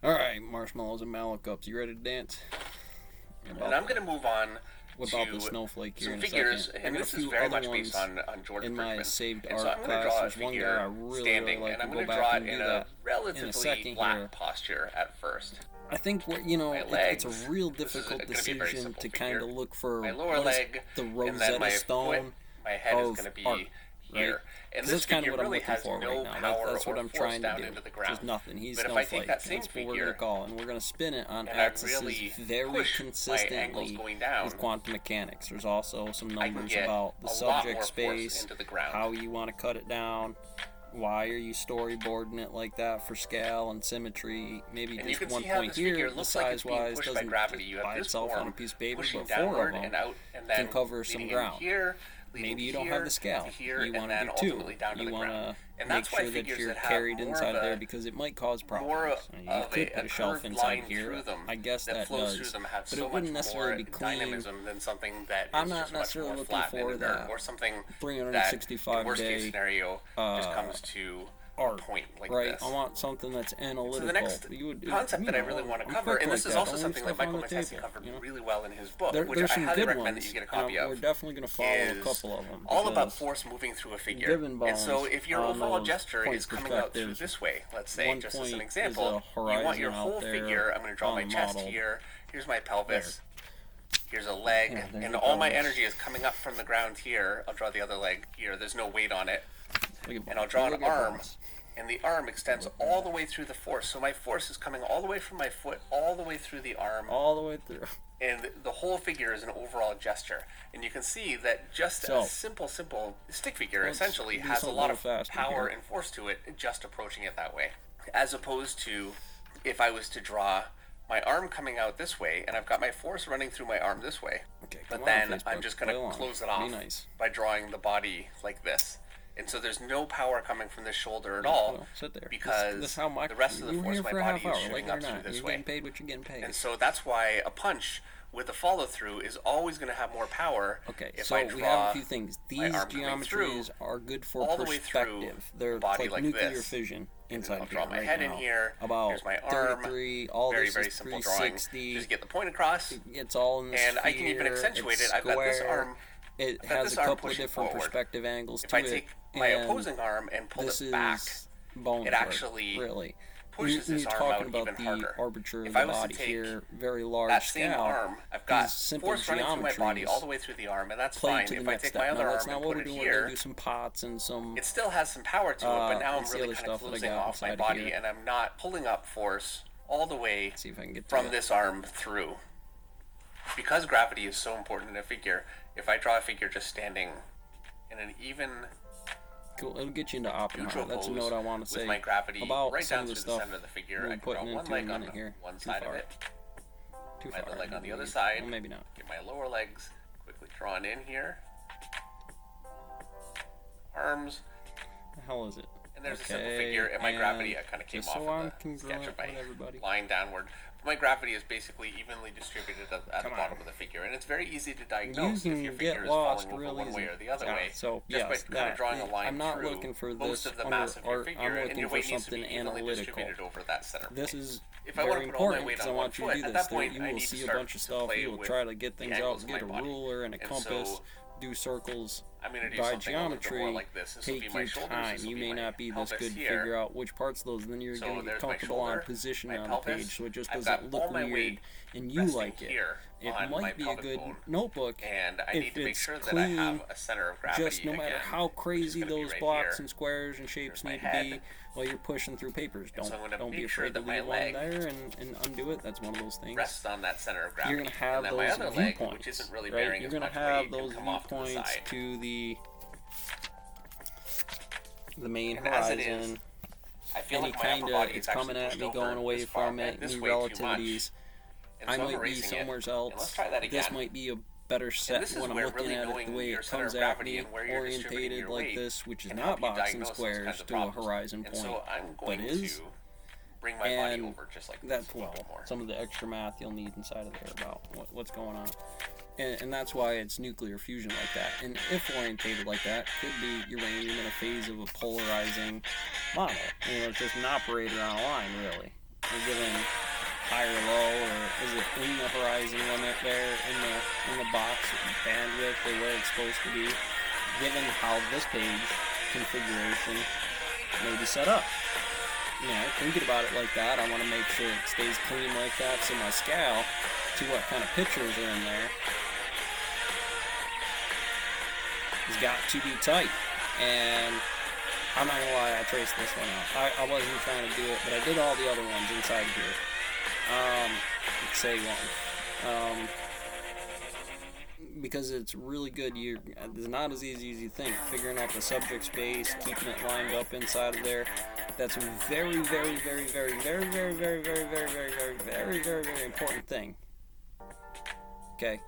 Alright, marshmallows and mallow cups, you ready to dance? And I'm going to move on What about the snowflake here some in a figures, second? and this is very much based on George in my Brickman. saved And so art I'm going to class. draw a There's one guy figure I really standing, like. and I'm We'll going go to draw back it and in do a that relatively second flat here. posture at first. I think it's a real difficult decision to kind of look for my lower leg, the and then my Rosetta Stone foot, my head is going to be art, here. right? And That's this kind of figure what I'm really looking has for no right now. power That's what or I'm force trying to down do. into the ground. Just nothing. He's But if I snowflake. take that same That's what we're figure going to call, and we're going to spin it on and I axes really very push my ankles consistently going down, with quantum mechanics. There's also some I can numbers get about the a lot subject more force space, into the ground. how you want to cut it down. Why are you storyboarding it like that for scale and symmetry? Maybe and just one how point this here, the looks like it's being size pushed doesn't by gravity. You just have by this itself on a form piece of paper, pushing but four of downward them and out, and then can cover some ground. Here, Maybe you don't have the scale. Here, You want and to then do two. ultimately down to You the want ground. to And make that's why sure that figures you're that have carried more inside of there a- because it might cause more problems. You of could put a shelf curved inside line here. through them I guess that flows does. through them have But so it wouldn't much necessarily more be clean. dynamism than something that I'm is not just much necessarily more looking flat for and that inert, or something that, in 365 worst day case scenario, just comes to art, a point like right? this. I want something that's analytical. So the next concept that I really want to cover, and this is also something that Michael Mattesi covered really well in his book, which I highly recommend that you get a copy of. We're definitely going to follow a couple of them. All about force moving through a figure. And so if your overall gesture is coming out through this way, let's say, just as an example, you want your whole figure, I'm going to draw my chest here, here's my pelvis, here's a leg, and all my energy is coming up from the ground here. I'll draw the other leg here, there's no weight on it. And I'll draw an arm, and the arm extends all the way through the force. So my force is coming all the way from my foot, all the way through the arm. All the way through. And the whole figure is an overall gesture. And you can see that just a simple stick figure essentially has a lot of power and force to it just approaching it that way. As opposed to if I was to draw my arm coming out this way, and I've got my force running through my arm this way. Okay, but then I'm just going to close it off by drawing the body like this. And so there's no power coming from this shoulder at all, because the rest of the force of my body is shooting up through this way. Paid what you're getting paid. And so that's why a punch with a follow-through is always going to have more power. Okay, if so I draw we have a few things. These geometries are good for all the way perspective. They're like nuclear fission inside I'll draw my right head now. in here. About Here's my arm. 33, all very, this very is simple drawing. 360. Just get the point across. It's all in the And sphere, I can even accentuate it. it's I've got this square, arm. It has a couple of different perspective angles if to I it. take my opposing arm and pull it back, it actually really pushes this arm out even harder. You're talking about the armature of If the I was body to take here, very large that scale. same arm, I've got simple force running through my body geometries all the way through the arm, and that's played fine. to the If I next take step. my other Now, arm that's not and what put we're it doing. We're here, going to do some pots and some... it still has some power to it, but now I'm really kind of closing off my body, here. and I'm not pulling up force all the way see if I can get from this arm through. Because gravity is so important in a figure, if I draw a figure just standing in an even cool. It'll get you into optimal. neutral That's a pose note I want to say with my gravity about right some down of the through the stuff center of the figure, we're I can draw putting one into in leg a on minute here. one Too side far. of it, Too my far. other leg on the other side, Well, maybe not. get my lower legs quickly drawn in here, arms, The hell is it? and there's a simple figure, and my gravity I kind of came just off so I'm of the sketch of my everybody. line downward. My gravity is basically evenly distributed at the bottom of the figure, and it's very easy to diagnose if your figure is falling over one way or the other way, so, just by kind of drawing a line I'm not through looking for most this of the mass of your art. figure, I'm and looking your for weight needs to be something evenly analytical. distributed over that center This point. is If I want very to put all my important weight because I on one want you to foot, do at this. that point You I will need to see a start bunch of to stuff. play You will with try to get the things out, angles of get a my body. ruler and a And compass, so do circles. I'm going to do By something a little bit geometry, more like this. This will be take my your shoulders, time. this will You be may my not be this pelvis good to here. figure out which parts of those, and then you're So going to get there's my comfortable on shoulder, positioning my on pelvis. the page, so it just I've doesn't got all look my weird, weight and you resting like it. here It on my might be a pelvic good bone. notebook And I if need to make it's sure that clean, I have a center of gravity just no matter again, how which is crazy gonna be those right blocks here. and squares and shapes Here's need my to be head. while you're pushing through papers. And so I'm gonna Don't be make sure afraid to that my leave one leg there and undo it. That's one of those things. rests on that center of gravity. You're going to have and then those my other leg, viewpoints, which isn't really right? bearing You're as going to much have weight, can those come off to the viewpoints side. to the main And as it is, horizon. I feel And like it my kind upper of, body it's is coming actually at pushed me, over going away this far from it, and this new way too much. relativities. And I so I'm might be erasing somewhere it. else. And let's try that again. This might be a better And set this is when I'm where looking really at it the knowing way your it center comes of at gravity me, and where you're distributing orientated your like weight this, which is can not help you box and diagnose those squares kinds of to a problems. horizon And point, so I'm but going is. to bring my body And over just like this that's a little bit more. some of the extra math you'll need inside of there about what's going on. And that's why it's nuclear fusion like that. And if orientated like that, could be uranium in a phase of a polarizing model. It's just an operator on a line, really. or given high or low, or is it in the horizon limit there in the box bandwidth or where it's supposed to be, given how this page configuration may be set up. Thinking about it like that, I want to make sure it stays clean like that, so my scale, see what kind of pictures are in there, has got to be tight. And I'm not gonna lie, I traced this one out. I wasn't trying to do it, but I did all the other ones inside here. Say one. Because it's really good. It's not as easy as you think. Figuring out the subject space, keeping it lined up inside of there. That's a very, very, very, very, very, very, very, very, very, very, very, very, very, very important thing. Okay.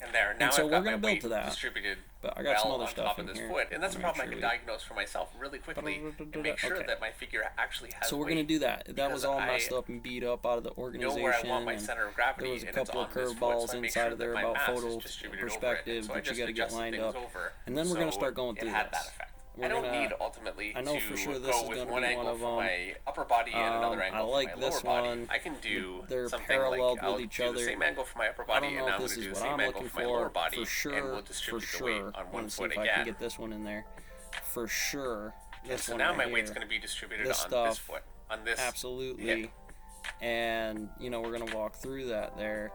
And there. Now and so I've we're got gonna my build weight to that. Distributed but I got some other on stuff top in of this here. foot, and that's a problem I can diagnose for myself really quickly and make sure that my figure actually has So we're weight, gonna do that. That was all messed up and beat up out of the organization. Know where I want my center of gravity, there was a and couple of curveballs inside of there about photo perspective so that you got to get lined up. And then we're gonna start going through this. I don't need ultimately I know for sure this go is with going to one be angle one of for them. my upper body and another angle I like for my this lower body. one. I can do They're something paralleled like I'll with each do other. the same angle for my upper I body, don't and know now if I'm this going to do is the what same I'm angle looking for my lower body, for sure. and we'll distribute the weight on one Let's see foot if I again. can get this one in there. For sure. This So one now right my here. weight's going to be distributed This on stuff, this foot, on this absolutely. hip. And we're gonna walk through that there.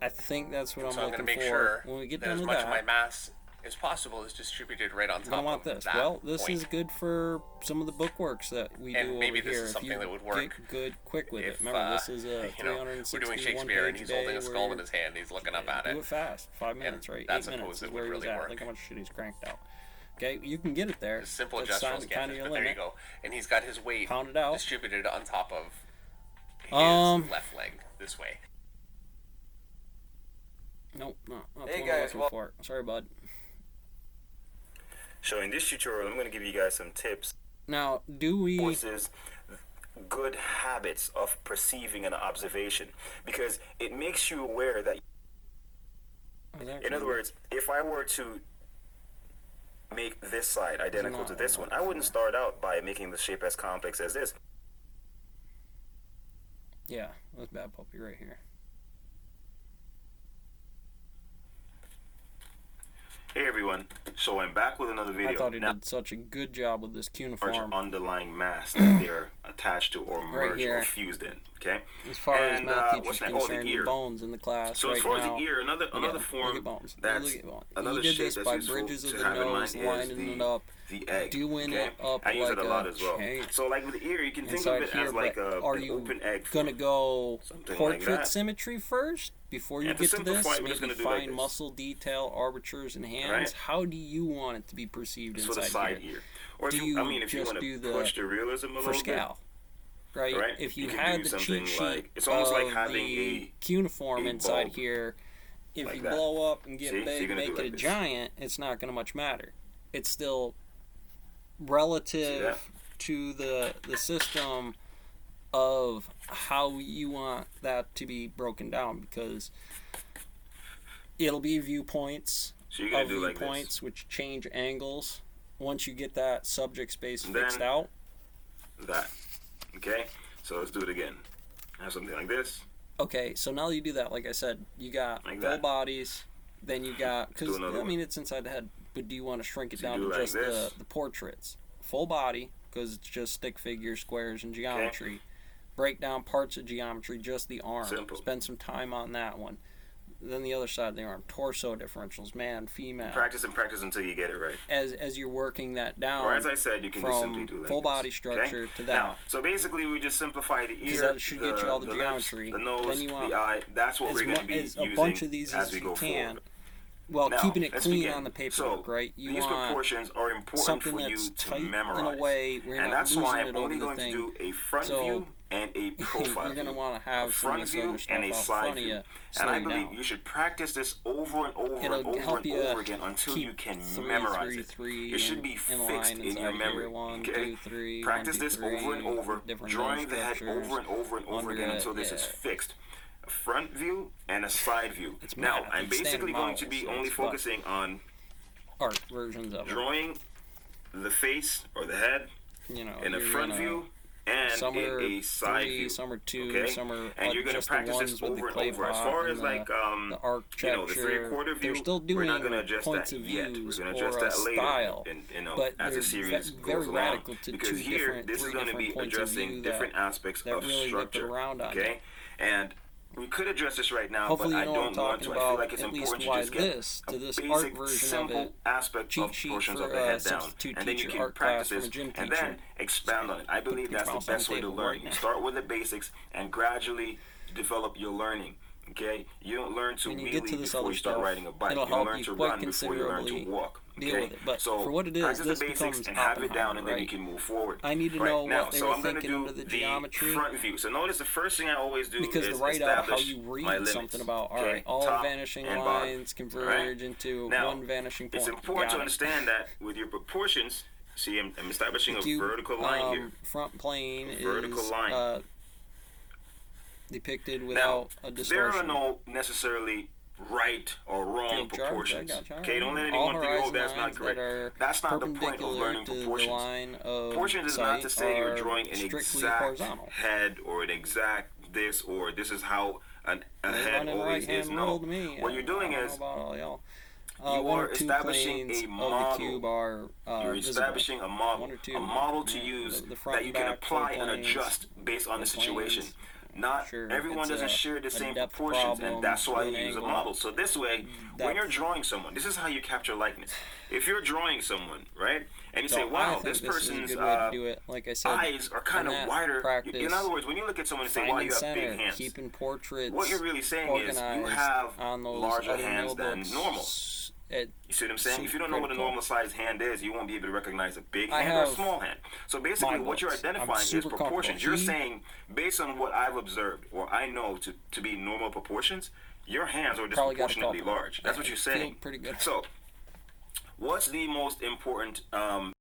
I think that's what So I'm I'm looking going to make for sure when we get that done as with much that. of my mass as possible is distributed right on top I want of this. that Well, this point. is good for some of the bookworks that we And do maybe over this here. is If something you that would work get good quick with if, it. Remember, this is a we're doing 361 Shakespeare and page he's holding day a skull in where his hand and he's looking up at do it. it fast. 5 minutes, right? That's 8 a minutes pose that is would where he's really at. work. Look how much shit he's cranked out. Okay, you can get it there. Just simple That's gestural kind of sketches, your but there you limit. go. And he's got his weight Pound it out. distributed on top of his left leg this way. Nope, not Hey the one guys, I'm looking for. Sorry, bud. So in this tutorial, I'm going to give you guys some tips. Now, do we... Versus good habits of perceiving an observation, because it makes you aware that. In other words, if I were to make this side identical to this one, I wouldn't start out by making the shape as complex as this. Yeah, that's bad puppy right here. Hey everyone, so I'm back with another video. I thought he did such a good job with this cuneiform. Underlying mass that they're attached to or merged here. or fused in. Okay. As far as math teachers what's that? concerned, The ear. the bones in the class So right as far now. as the ear, another form look at bones. that's Look at bones. another He did shape this that's by useful bridges of to the have in nose, mind lining it up, the egg, doing okay? it up I use like it a lot as well. chain. So like with the ear, you can think Inside of it here, as like but an open egg. Gonna go Something portrait like that. symmetry first before you And to get to this? simplify it, we're just Maybe gonna do like fine this. muscle detail, armatures, and hands. Right. How do you want it to be perceived for the inside side here? ear. Or Do if you if you just want do to the push the realism a for little bit. scale? Right? Right? If you You can had do the something cheat sheet like- it's almost like of having the a cuneiform inside bulb here, if like you that. blow up and get See? So big, you're gonna make do it like a this. giant, it's not going to much matter. It's still See relative that? to the system of how you want that to be broken down, because it'll be viewpoints So you're gonna of do like viewpoints this. which change angles once you get that subject space And fixed then- out. That. Okay? So let's do it again. Have something like this. Okay, so now you do that, like I said, you got Like full that. bodies, then you got, because Do another I mean one. it's inside the head, but do you want to shrink it So you down do to like just this. the portraits? Full body, because it's just stick figures, squares, and geometry. Break down parts of geometry, just the arm. Simple. Spend some time on that one. Then the other side of the arm, torso differentials, man, female. Practice and practice until you get it right. As you're working that down, Or as I said, you can just from simply do like full this. body structure Okay? to that. Now, so basically we just simplify the ear, Because that should get you all the lips, geometry. the nose, Then you want the eye. That's what as we're going to mu- be as a using bunch of these as as we you go can. forward. Well, Now, keeping it let's clean begin. on the paperwork, So, right? You these want proportions are important something for that's you to tight memorize. in a way where you're And not that's losing why it I'm over only the going thing. to do a front So, view and a profile you're going to view. want to have A some of front this view other stuff and a out side front of view. you. And Slow I you believe down. you should practice this over and over It'll and over help and you over again until you can memorize it. 3, It should be in fixed line in inside your memory. Here. 1, Okay? 2, 3, Practice 1, 2, this 3, over and over, different drawing the head structures over and over and over under again it, until this is yeah. fixed. A front view and a side view. It's Now, math. I'm It's basically standard going to models, be so only it's what? focusing on Art versions of it. drawing the face or the head You know, in a you're front gonna view and some in are a side 3, view. some are 2, Okay? some are And you're going to just the practice ones this with over the and clay over. As pot far and as like, the architecture. the 3/4 view, They're still we're doing not going to adjust points that of yet. views We're going to or adjust a that later, style, as but the series they're goes very along. radical to Because two here, this is going to different be points of addressing view different aspects that of really they put structure. around on Okay? And we could address this right now, Hopefully but you I know what I'm don't want talking to. I about, feel like it's at least important to why just get this, a to this art basic, version of simple it, aspect cheat of sheet portions for of the head down, substitute and then you teacher, can art practice class from this a gym and teacher. then expand on it. I believe that's the mouse on best way to table learn. right You now. start with the basics and gradually develop your learning. Okay, you don't learn to When you get to wheelie this before other you start stuff, riding a bike. it'll You help learn you to quite run before you learn to considerably walk. deal Okay, with it. But so for what it is, practice this the basics becomes and have it down, Oppenheimer, and then you right? can move forward. I need to right know now, what they so were I'm going to thinking do under the the geometry. front view. So notice the first thing I always do Because is the write out, how establish you my read limits. something about, all Okay, right, all top vanishing and bottom. lines converge Right? into Now, one vanishing point. it's important to Got it. understand that with your proportions, see, I'm establishing a Cube, vertical line here. front plane Vertical is line. Depicted Now, without a there are distortion. no necessarily right or wrong Field charge, proportions. I gotcha. Okay, don't let All anyone think, oh, horizon that's not lines correct. that are That's not the point of perpendicular learning to the proportions. line of Proportions is not to sight say you're are drawing an strictly exact horizontal. head or an exact this or this is how a They head run in always is. right-hand No. world to me. What you're doing I don't is know about all y'all. you One are or two establishing planes a of model. the cube are You're visible. establishing a model, One or two, a model to yeah, use the front that you and can back apply and planes, adjust based on the situation. planes. Not Sure, everyone it's doesn't a- share the a same depth proportions, problem and that's why with you an use a angle. model. So this way, when you're drawing someone, this is how you capture likeness. If you're drawing someone, right, and you So say, I "Wow, think this this is a person's good way to do it. Like I said, eyes are kind in of that wider." practice, In other words, when you look at someone and say, "Wow, finding you have center, big hands," keeping portraits what you're really saying is you organized have on those larger other hands than notebooks. normal. You see what I'm saying? If you don't know what a normal sized hand is, you won't be able to recognize a big I hand or a have small hand. So basically, what you're books. I'm identifying is super proportions. comfortable. You're saying, based on what I've observed or I know to be normal proportions, your hands are Probably got a disproportionately couple. large. That's what you're saying. Feel pretty good. So, what's the most important